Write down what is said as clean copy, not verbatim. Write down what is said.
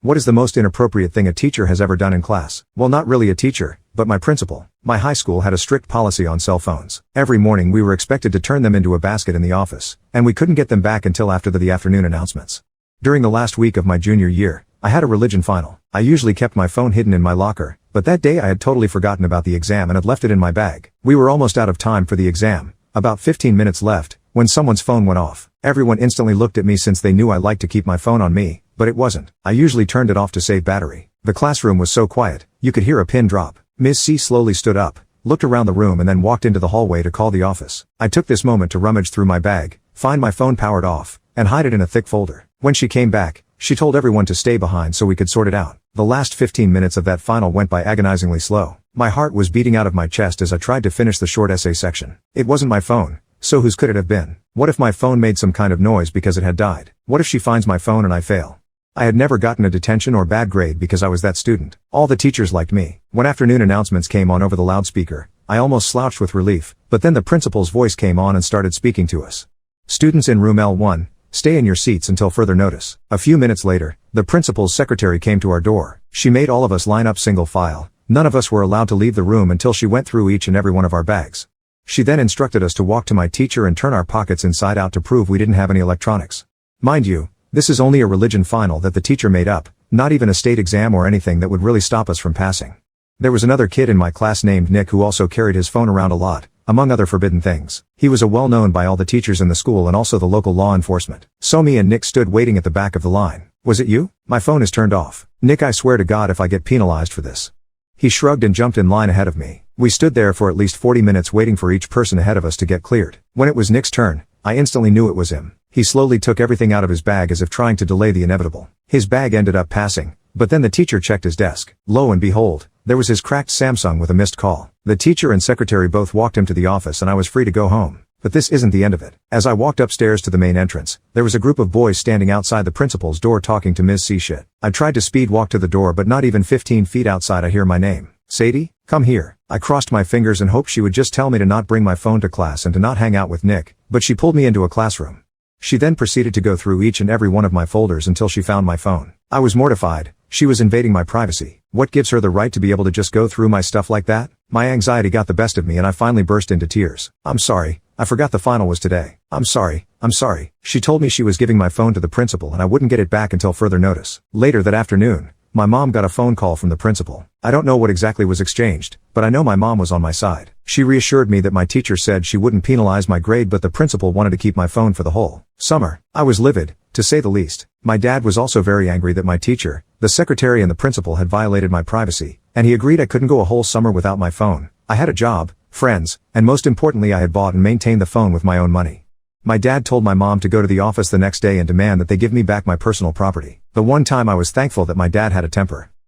What is the most inappropriate thing a teacher has ever done in class? Well, not really a teacher, but my principal. My high school had a strict policy on cell phones. Every morning we were expected to turn them into a basket in the office, and we couldn't get them back until after the afternoon announcements. During the last week of my junior year, I had a religion final. I usually kept my phone hidden in my locker, but that day I had totally forgotten about the exam and had left it in my bag. We were almost out of time for the exam, about 15 minutes left, when someone's phone went off. Everyone instantly looked at me since they knew I liked to keep my phone on me, but it wasn't. I usually turned it off to save battery. The classroom was so quiet, you could hear a pin drop. Ms. C slowly stood up, looked around the room and then walked into the hallway to call the office. I took this moment to rummage through my bag, find my phone powered off, and hide it in a thick folder. When she came back, she told everyone to stay behind so we could sort it out. The last 15 minutes of that final went by agonizingly slow. My heart was beating out of my chest as I tried to finish the short essay section. It wasn't my phone, so whose could it have been? What if my phone made some kind of noise because it had died? What if she finds my phone and I fail? I had never gotten a detention or bad grade because I was that student. All the teachers liked me. When afternoon announcements came on over the loudspeaker, I almost slouched with relief, but then the principal's voice came on and started speaking to us. Students in room L1, stay in your seats until further notice. A few minutes later, the principal's secretary came to our door. She made all of us line up single file. None of us were allowed to leave the room until she went through each and every one of our bags. She then instructed us to walk to my teacher and turn our pockets inside out to prove we didn't have any electronics. Mind you, this is only a religion final that the teacher made up, not even a state exam or anything that would really stop us from passing. There was another kid in my class named Nick who also carried his phone around a lot, among other forbidden things. He was well known by all the teachers in the school and also the local law enforcement. So me and Nick stood waiting at the back of the line. Was it you? My phone is turned off. Nick, I swear to God if I get penalized for this. He shrugged and jumped in line ahead of me. We stood there for at least 40 minutes waiting for each person ahead of us to get cleared. When it was Nick's turn, I instantly knew it was him. He slowly took everything out of his bag as if trying to delay the inevitable. His bag ended up passing, but then the teacher checked his desk. Lo and behold, there was his cracked Samsung with a missed call. The teacher and secretary both walked him to the office and I was free to go home. But this isn't the end of it. As I walked upstairs to the main entrance, there was a group of boys standing outside the principal's door talking to Ms. C. Shit. I tried to speed walk to the door but not even 15 feet outside I hear my name. Sadie, come here. I crossed my fingers and hoped she would just tell me to not bring my phone to class and to not hang out with Nick, but she pulled me into a classroom. She then proceeded to go through each and every one of my folders until she found my phone. I was mortified. She was invading my privacy. What gives her the right to be able to just go through my stuff like that? My anxiety got the best of me and I finally burst into tears. I'm sorry. I forgot the final was today. I'm sorry. She told me she was giving my phone to the principal and I wouldn't get it back until further notice. Later that afternoon, my mom got a phone call from the principal. I don't know what exactly was exchanged, but I know my mom was on my side. She reassured me that my teacher said she wouldn't penalize my grade but the principal wanted to keep my phone for the whole summer. I was livid, to say the least. My dad was also very angry that my teacher, the secretary and the principal had violated my privacy, and he agreed I couldn't go a whole summer without my phone. I had a job, friends, and most importantly I had bought and maintained the phone with my own money. My dad told my mom to go to the office the next day and demand that they give me back my personal property. The one time I was thankful that my dad had a temper.